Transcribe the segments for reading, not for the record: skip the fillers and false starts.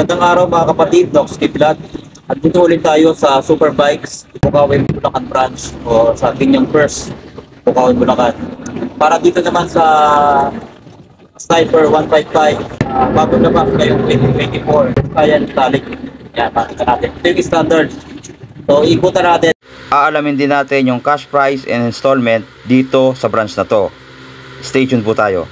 Magandang araw mga kapatid, Docs Kiblat. At dito ulit tayo sa Superbikes, Bukawin, Bulacan branch o sa Binyang First, Bukawin, Bulacan. Para dito naman sa Sniper 155, bago naman ngayong 2024, ayan, talik. Yan, makita natin. Ito yung standard. So, ikutan natin. Aalamin din natin yung cash price and installment dito sa branch na to. Stay tuned po tayo.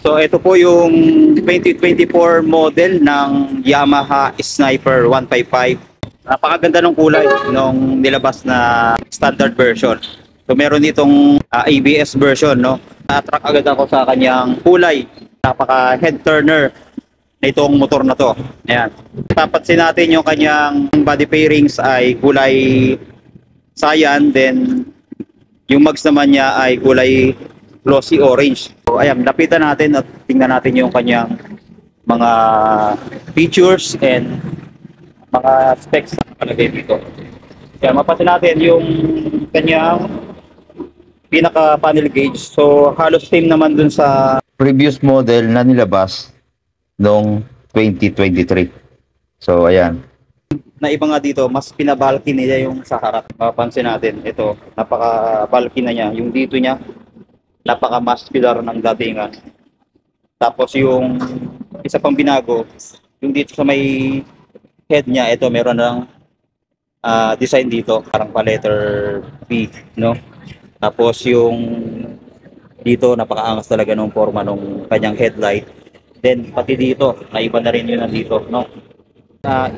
So ito po yung 2024 model ng Yamaha Sniper 155. Napakaganda ng kulay nung nilabas na standard version. So meron ditong ABS version, no. Na-attract agad ako sa kanyang kulay. Napaka head turner na itong motor na to. Ayan. Tapansin natin yung kanyang body pairings ay kulay cyan, then yung mags naman niya ay kulay glossy orange. So ayan, lapitan natin at tingnan natin yung kanyang mga features and mga specs na nakalagay dito. Kaya mapasin natin yung kanyang pinaka panel gauge. So halos same naman dun sa previous model na nilabas noong 2023. So ayan. Na iba nga dito, mas pinabalky niya yung sa harap. Mapapansin natin, ito, napaka-bulky na niya. Yung dito niya, napaka-muscular ng datingan. Tapos yung isa pang binago, yung dito sa may head niya, ito meron ng design dito, parang pa letter B, no? Tapos yung dito, napaka-angas talaga ng forma ng kanyang headlight. Then pati dito, naiba na rin yun nandito, no?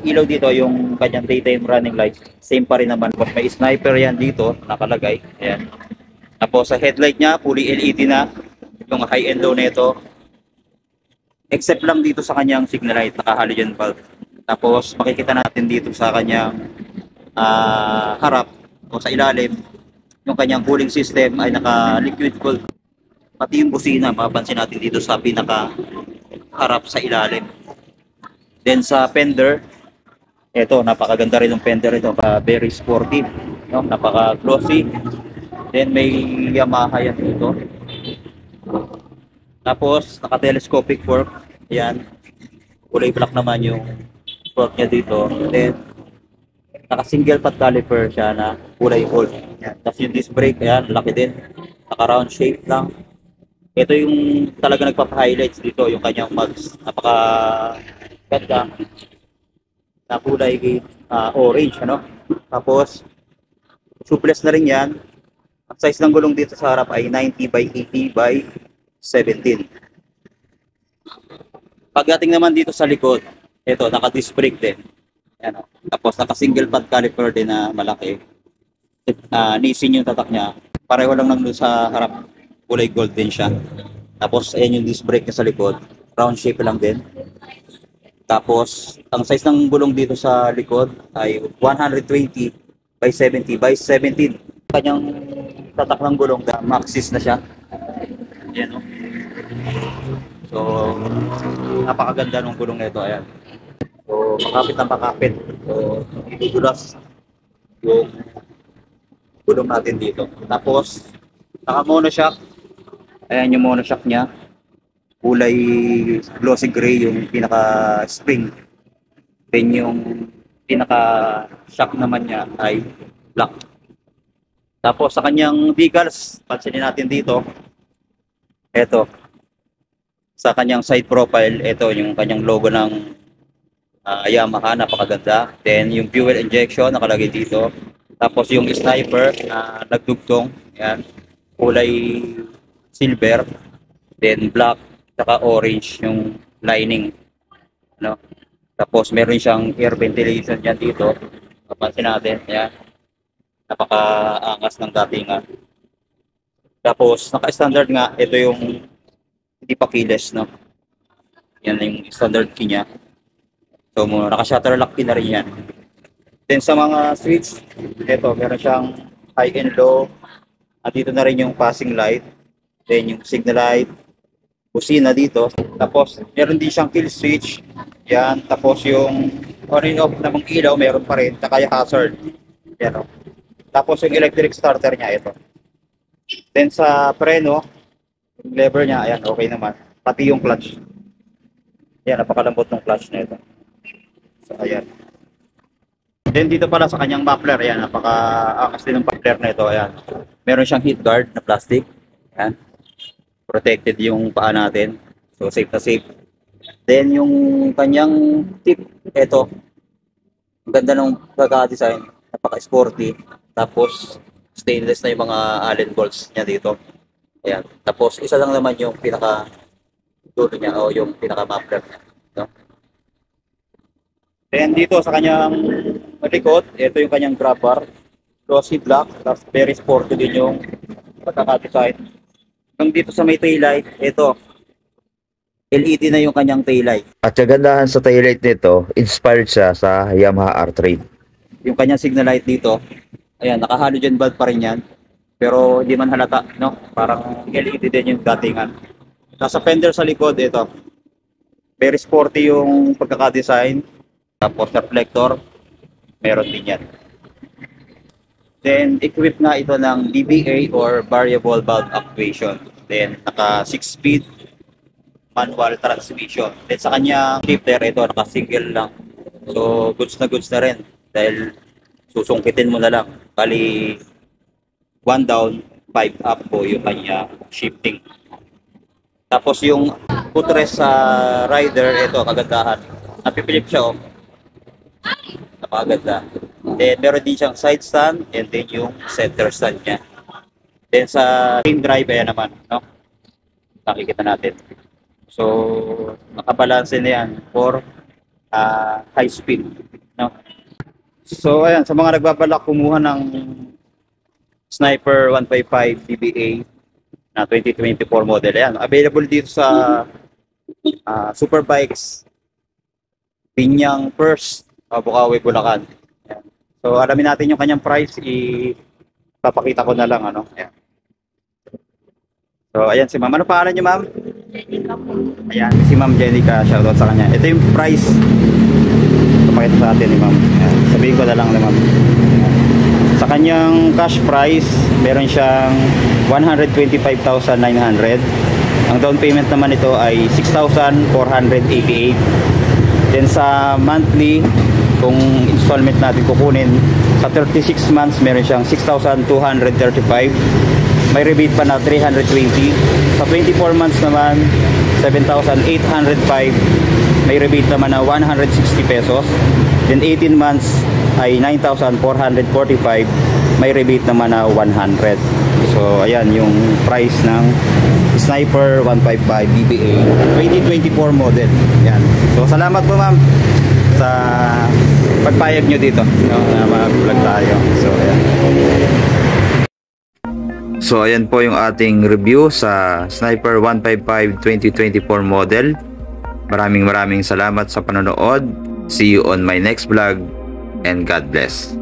Ilaw dito, yung kanyang daytime running lights, same pa rin naman. May sniper yan dito, nakalagay. Ayan. Tapos sa headlight niya, fully LED na. Yung high and low nito. Except lang dito sa kanyang signal light, naka-halogen bulb. Tapos makikita natin dito sa kanyang harap o sa ilalim, yung kanyang cooling system ay naka-liquid cooled. Pati yung busina, mapapansin natin dito sa pinaka-harap sa ilalim. Then sa fender, ito, napakaganda rin ng fender ito, very sporty, no? Napaka-glossy. Then may Yamaha yan dito. Tapos naka-telescopic fork. Ayan. Kulay black naman yung fork niya dito. Then naka-single pot caliper siya na kulay gold. Ayan. Tapos yung disc brake, ayan, laki din. Naka-round shape lang. Ito yung talaga nagpapa-highlights dito, yung kanyang mags. Napaka-ganda na kulay orange, ano? Tapos tubeless na rin yan. Ang size ng gulong dito sa harap ay 90 by 80 by 17. Pagdating naman dito sa likod, ito, naka-disc brake din. Ayan, tapos naka-single pad caliper din na malaki. Nissin yung tatak niya. Pareho lang nang sa harap, kulay gold din siya. Tapos ayan yung disc brake niya sa likod. Round shape lang din. Tapos, ang size ng gulong dito sa likod ay 120 by 70 by 17. Kanyang tatak ng gulong, Maxxis na siya. Ayan, no? So, napakaganda ng gulong nito. Ayan. So, makapit na makapit. So, idudulas yung gulong natin dito. Tapos, naka-monoshock. Ayan yung monoshock niya. Kulay glossy gray yung pinaka-spring. Then yung pinaka-shock naman niya ay black. Tapos sa kanyang decals, pansinin natin dito. Ito. Sa kanyang side profile, ito yung kanyang logo ng Yamaha, napakaganda. Then yung fuel injection nakalagay dito. Tapos yung sniper na nagdugtong, yan, kulay silver, then black. saka orange yung lining, no? Tapos meron siyang air ventilation dyan dito. Papansin natin, yan. Napaka-angas ng datingan. Tapos naka-standard nga, ito yung hindi pa keyless, no? Yan yung standard key niya. So naka-shutter lock key na rin yan. Then sa mga switch, ito meron siyang high and low. At dito na rin yung passing light. Then yung signal light, busina dito. Tapos meron din siyang kill switch. Yan, tapos yung on and off na mga ilaw meron pa rin, tsaka yung hazard. Yan, oh. Tapos yung electric starter niya, ito. Then sa preno, yung lever niya, ayan, okay naman. Pati yung clutch. Ayan, napakalambot ng clutch na ito. So, ayan. Then dito pala sa kanyang muffler, ayan, napaka-angas din ng muffler na ito, ayan. Meron siyang heat guard na plastic. Ayan. Protected yung paa natin. So, safe na safe. Then yung kanyang tip, ito. Ang ganda ng pagka-design, napaka-sporty. Tapos stainless na yung mga Allen bolts niya dito. Ayan. Tapos isa lang naman yung pinaka dulo niya o yung pinaka muffler niya, no? Then dito sa kanyang likod, ito yung kanyang grab bar. Glossy black, tapos very sporty din yung pagka-design. Hanggang dito sa may taillight, ito. LED na yung kanyang taillight. At kagandahan sa taillight nito, inspired siya sa Yamaha R-Trade. Yung kanyang signal light dito, ayan, naka-halogen bulb pa rin yan. Pero hindi man halata, no? Parang LED din yung datingan. Nasa fender sa likod, ito. Very sporty yung pagkaka-design. Tapos reflector, meron din yan. Then, equipped na ito ng VBA or variable valve actuation. Then, naka 6-speed manual transmission. Then sa kanya shifter, ito naka-single lang. So goods na rin dahil susungkitin mo na lang. Bali 1 down, 5 up po yung kanya shifting. Tapos yung footrest sa rider, ito kagandahan. Napipilip siya, oh. Napakaganda. Then meron din siyang side stand and then yung center stand niya. Then sa rim drive, ayan naman, no? Nakikita natin. So, nakabalanse na yan for high speed, no? So, ayan, sa mga nagbabalak kumuha ng Sniper 155 DBA na 2024 model, ayan, available dito sa Superbikes Pinyang First, Bukawi, Bulacan. Ayan. So, alamin natin yung kanyang price, ipapakita ko na lang, ano? Ayan. So, ayan si ma'am. Ano pangalan niyo, ma'am? Ayan, si Ma'am Jenica, shoutout sa kanya. Ito yung price. Papakita sa atin ni Ma'am. Ayan, sabihin ko na lang ni Ma'am. Sa kanyang cash price, meron siyang 125,900. Ang down payment naman ito ay 6,488. Then sa monthly, kung installment natin kukunin, sa 36 months, meron siyang 6,235. May rebate pa na 320. Sa 24 months naman, 7,805. May rebate naman na 160 pesos. Then 18 months ay 9,445. May rebate naman na 100. So ayan yung price ng Sniper 155 BBA 2024 model. Yan. So salamat po ma'am sa pagpayag nyo dito, no, na mag-vlog tayo. So ayan. So ayan po yung ating review sa Sniper 155 2024 model. Maraming salamat sa panonood. See you on my next vlog and God bless.